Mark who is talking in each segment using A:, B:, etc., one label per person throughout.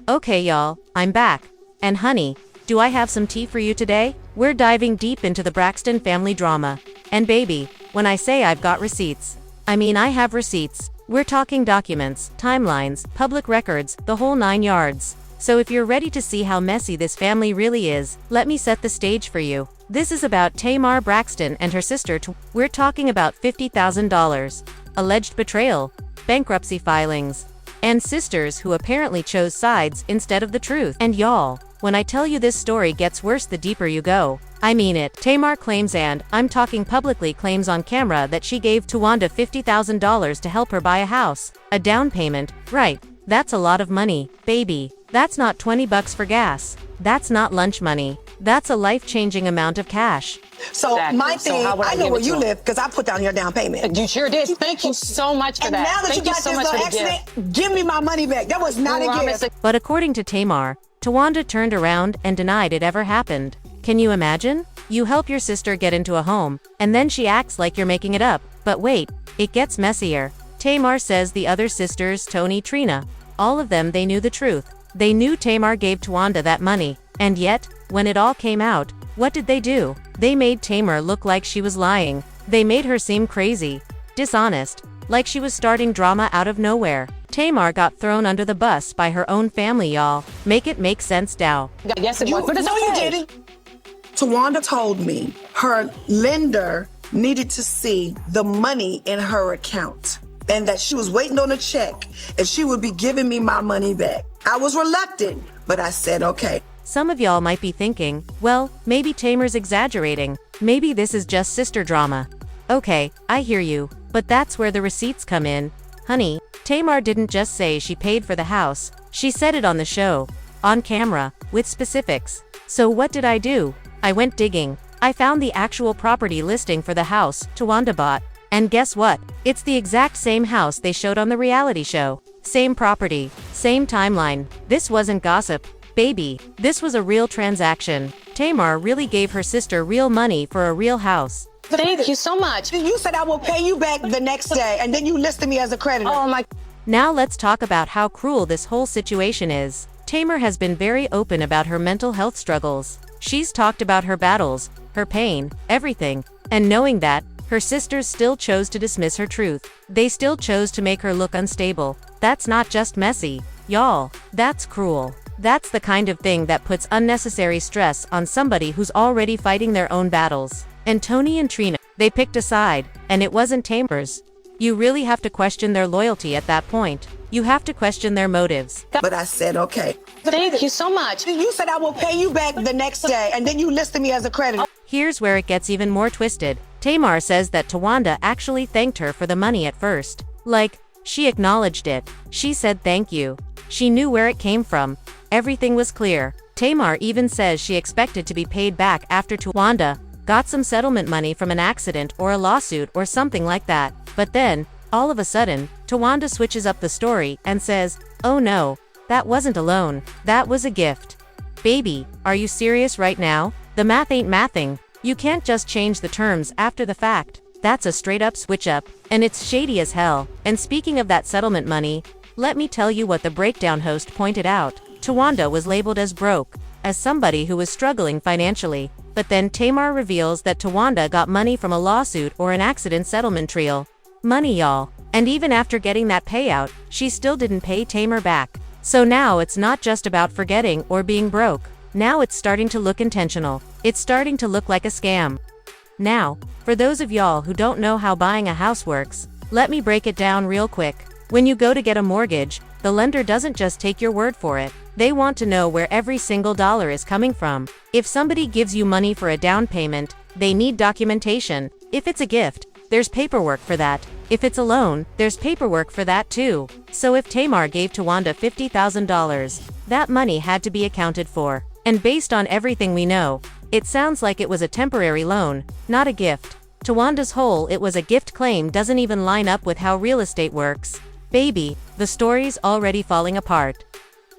A: Okay y'all, I'm back. And honey, do I have some tea for you today? We're diving deep into the Braxton family drama. And baby, when I say I've got receipts, I mean I have receipts. We're talking documents, timelines, public records, the whole 9 yards. So if you're ready to see how messy this family really is, let me set the stage for you. This is about Towanda Braxton and her sister. We're talking about $50,000, alleged betrayal, bankruptcy filings, and sisters who apparently chose sides instead of the truth. And y'all, when I tell you this story gets worse the deeper you go, I mean it. Towanda claims, and I'm talking publicly, claims on camera that she gave Towanda $50,000 to help her buy a house. A down payment, right? That's a lot of money, baby. That's not $20 for gas. That's not lunch money. That's a life-changing amount of cash.
B: So exactly. My thing, so I know where you live because I put down your down payment.
C: You sure did. Thank you so much for
B: and
C: that.
B: And now that
C: Thank
B: you got
C: so
B: this little accident, give me my money back. That was not a gift.
A: But according to Towanda, Towanda turned around and denied it ever happened. Can you imagine? You help your sister get into a home, and then she acts like you're making it up. But wait, it gets messier. Towanda says the other sisters, Tony, Trina, all of them, they knew the truth. They knew Towanda gave Towanda that money. And yet, when it all came out, what did they do? They made Towanda look like she was lying. They made her seem crazy, dishonest, like she was starting drama out of nowhere. Towanda got thrown under the bus by her own family, y'all. Make it make sense now.
C: Yes, it was, but it's okay.
B: You didn't. Towanda told me her lender needed to see the money in her account and that she was waiting on a check and she would be giving me my money back. I was reluctant, but I said, okay.
A: Some of y'all might be thinking, well, maybe Tamar's exaggerating. Maybe this is just sister drama. Okay, I hear you, but that's where the receipts come in. Honey, Towanda didn't just say she paid for the house. She said it on the show, on camera, with specifics. So what did I do? I went digging. I found the actual property listing for the house Towanda bought. And guess what? It's the exact same house they showed on the reality show. Same property, same timeline. This wasn't gossip, baby. This was a real transaction. Towanda really gave her sister real money for a real house.
C: Thank you so much.
B: You said I will pay you back the next day, and then you listed me as a creditor.
C: Oh my.
A: Now let's talk about how cruel this whole situation is. Towanda has been very open about her mental health struggles. She's talked about her battles, her pain, everything. And knowing that, her sisters still chose to dismiss her truth. They still chose to make her look unstable. That's not just messy, y'all. That's cruel. That's the kind of thing that puts unnecessary stress on somebody who's already fighting their own battles. And Tony and Trina, they picked a side, and it wasn't Tamar's. You really have to question their loyalty at that point. You have to question their motives.
B: But I said, okay.
C: Thank you so much.
B: You said I will pay you back the next day, and then you listed me as a creditor.
A: Here's where it gets even more twisted. Towanda says that Towanda actually thanked her for the money at first. Like, she acknowledged it. She said thank you. She knew where it came from. Everything was clear. Towanda even says she expected to be paid back after Towanda got some settlement money from an accident or a lawsuit or something like that. But then, all of a sudden, Towanda switches up the story and says, oh no, that wasn't a loan, that was a gift. Baby, are you serious right now? The math ain't mathing. You can't just change the terms after the fact. That's a straight up switch up, and it's shady as hell. And speaking of that settlement money, let me tell you what the breakdown host pointed out. Towanda was labeled as broke, as somebody who was struggling financially. But then Towanda reveals that Towanda got money from a lawsuit or an accident settlement trial. Money, y'all. And even after getting that payout, she still didn't pay Towanda back. So now it's not just about forgetting or being broke. Now it's starting to look intentional. It's starting to look like a scam. Now, for those of y'all who don't know how buying a house works, let me break it down real quick. When you go to get a mortgage, the lender doesn't just take your word for it. They want to know where every single dollar is coming from. If somebody gives you money for a down payment, they need documentation. If it's a gift, there's paperwork for that. If it's a loan, there's paperwork for that too. So if Towanda gave Towanda $50,000, that money had to be accounted for. And based on everything we know, it sounds like it was a temporary loan, not a gift. Towanda's whole "it was a gift" claim doesn't even line up with how real estate works. Baby, the story's already falling apart.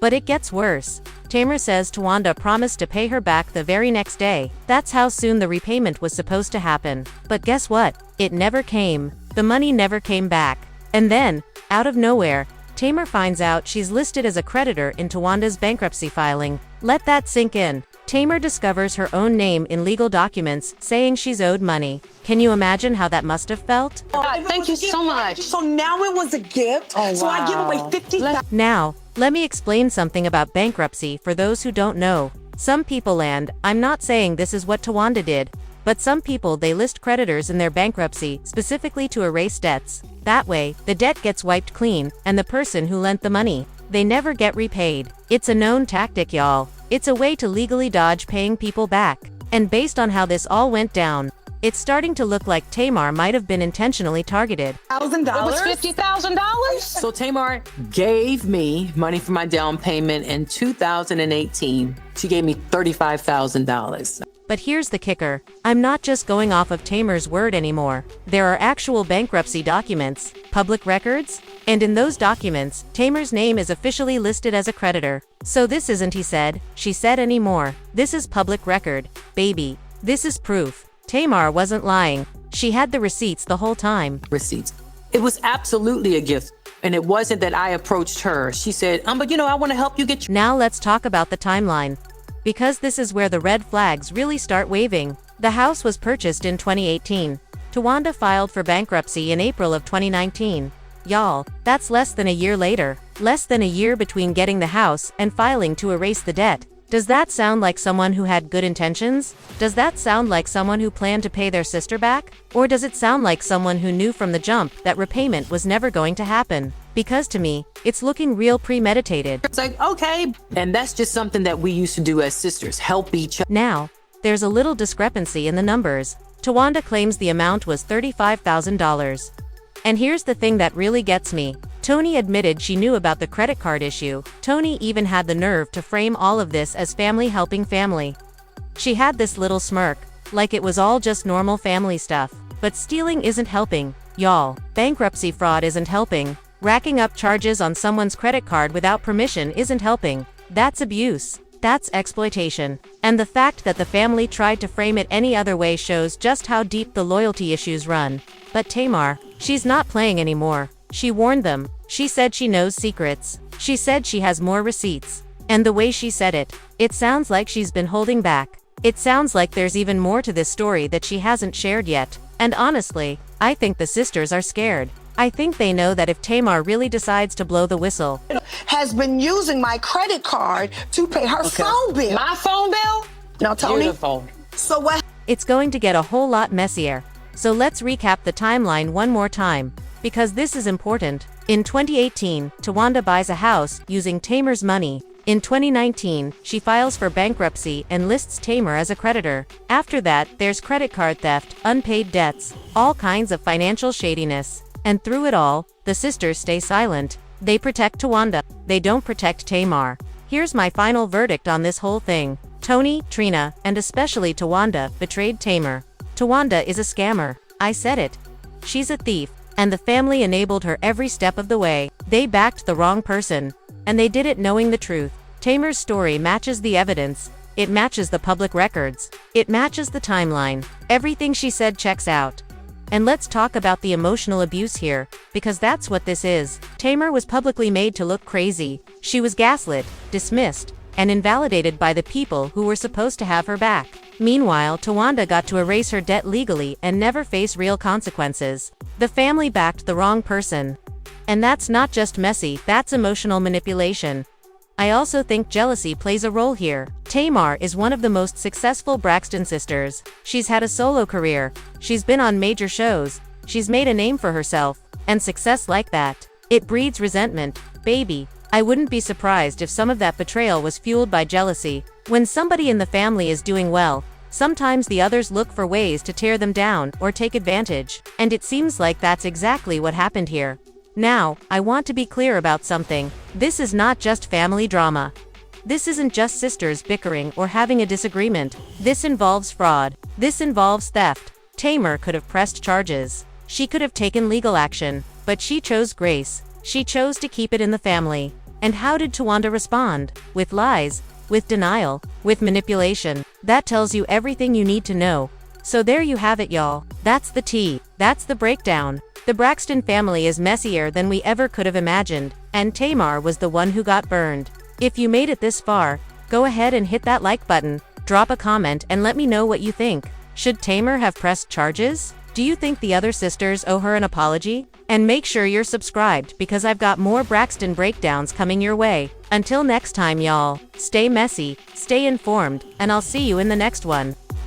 A: But it gets worse. Towanda says Towanda promised to pay her back the very next day. That's how soon the repayment was supposed to happen. But guess what? It never came. The money never came back. And then, out of nowhere, Tamar finds out she's listed as a creditor in Towanda's bankruptcy filing. Let that sink in. Tamar discovers her own name in legal documents saying she's owed money. Can you imagine how that must have felt?
C: God, thank you so much.
B: So now it was a gift.
C: Oh,
B: So I give away
C: wow.
B: 50,000.
A: Now, let me explain something about bankruptcy for those who don't know. Some people, and I'm not saying this is what Towanda did, but some people, they list creditors in their bankruptcy specifically to erase debts. That way, the debt gets wiped clean, and the person who lent the money, they never get repaid. It's a known tactic, y'all. It's a way to legally dodge paying people back. And based on how this all went down, it's starting to look like Tamar might have been intentionally targeted.
C: It was $50,000?
D: So Tamar gave me money for my down payment in 2018. She gave me $35,000.
A: But here's the kicker. I'm not just going off of Tamar's word anymore. There are actual bankruptcy documents, public records, and in those documents, Tamar's name is officially listed as a creditor. So this isn't he said, she said anymore. This is public record, baby. This is proof. Tamar wasn't lying. She had the receipts the whole time.
D: Receipts. It was absolutely a gift. And it wasn't that I approached her. She said, but I want to help you get your...
A: Now let's talk about the timeline. Because this is where the red flags really start waving. The house was purchased in 2018. Towanda filed for bankruptcy in April of 2019. Y'all, that's less than a year later. Less than a year between getting the house and filing to erase the debt. Does that sound like someone who had good intentions? Does that sound like someone who planned to pay their sister back? Or does it sound like someone who knew from the jump that repayment was never going to happen? Because to me, it's looking real premeditated.
D: It's like, okay. And that's just something that we used to do as sisters, help each other.
A: Now, there's a little discrepancy in the numbers. Towanda claims the amount was $35,000. And here's the thing that really gets me. Tony admitted she knew about the credit card issue. Tony even had the nerve to frame all of this as family helping family. She had this little smirk, like it was all just normal family stuff. But stealing isn't helping, y'all. Bankruptcy fraud isn't helping. Racking up charges on someone's credit card without permission isn't helping. That's abuse. That's exploitation. And the fact that the family tried to frame it any other way shows just how deep the loyalty issues run. But Tamar, she's not playing anymore. She warned them. She said she knows secrets. She said she has more receipts. And the way she said it, it sounds like she's been holding back. It sounds like there's even more to this story that she hasn't shared yet. And honestly, I think the sisters are scared. I think they know that if Tamar really decides to blow the whistle,
B: Has been using my credit card to pay her phone bill.
C: My phone bill?
B: Now, Tony,
C: Beautiful.
B: so what?
A: it's going to get a whole lot messier. So let's recap the timeline one more time, because this is important. In 2018, Towanda buys a house using Tamar's money. In 2019, she files for bankruptcy and lists Tamar as a creditor. After that, there's credit card theft, unpaid debts, all kinds of financial shadiness. And through it all, the sisters stay silent. They protect Towanda. They don't protect Tamar. Here's my final verdict on this whole thing. Tony, Trina, and especially Towanda betrayed Tamar. Towanda is a scammer. I said it. She's a thief. And the family enabled her every step of the way. They backed the wrong person. And they did it knowing the truth. Tamar's story matches the evidence. It matches the public records. It matches the timeline. Everything she said checks out. And let's talk about the emotional abuse here, because that's what this is. Tamar was publicly made to look crazy. She was gaslit, dismissed, and invalidated by the people who were supposed to have her back. Meanwhile, Towanda got to erase her debt legally and never face real consequences. The family backed the wrong person. And that's not just messy, that's emotional manipulation. I also think jealousy plays a role here. Tamar is one of the most successful Braxton sisters. She's had a solo career. She's been on major shows. She's made a name for herself. And success like that, it breeds resentment. Baby, I wouldn't be surprised if some of that betrayal was fueled by jealousy. When somebody in the family is doing well, sometimes the others look for ways to tear them down or take advantage. And it seems like that's exactly what happened here. Now, I want to be clear about something. This is not just family drama. This isn't just sisters bickering or having a disagreement. This involves fraud. This involves theft. Tamar could have pressed charges. She could have taken legal action, but she chose grace. She chose to keep it in the family. And how did Towanda respond? With lies, with denial, with manipulation. That tells you everything you need to know. So there you have it, y'all. That's the tea. That's the breakdown. The Braxton family is messier than we ever could have imagined, and Tamar was the one who got burned. If you made it this far, go ahead and hit that like button, drop a comment and let me know what you think. Should Tamar have pressed charges? Do you think the other sisters owe her an apology? And make sure you're subscribed because I've got more Braxton breakdowns coming your way. Until next time y'all, stay messy, stay informed, and I'll see you in the next one.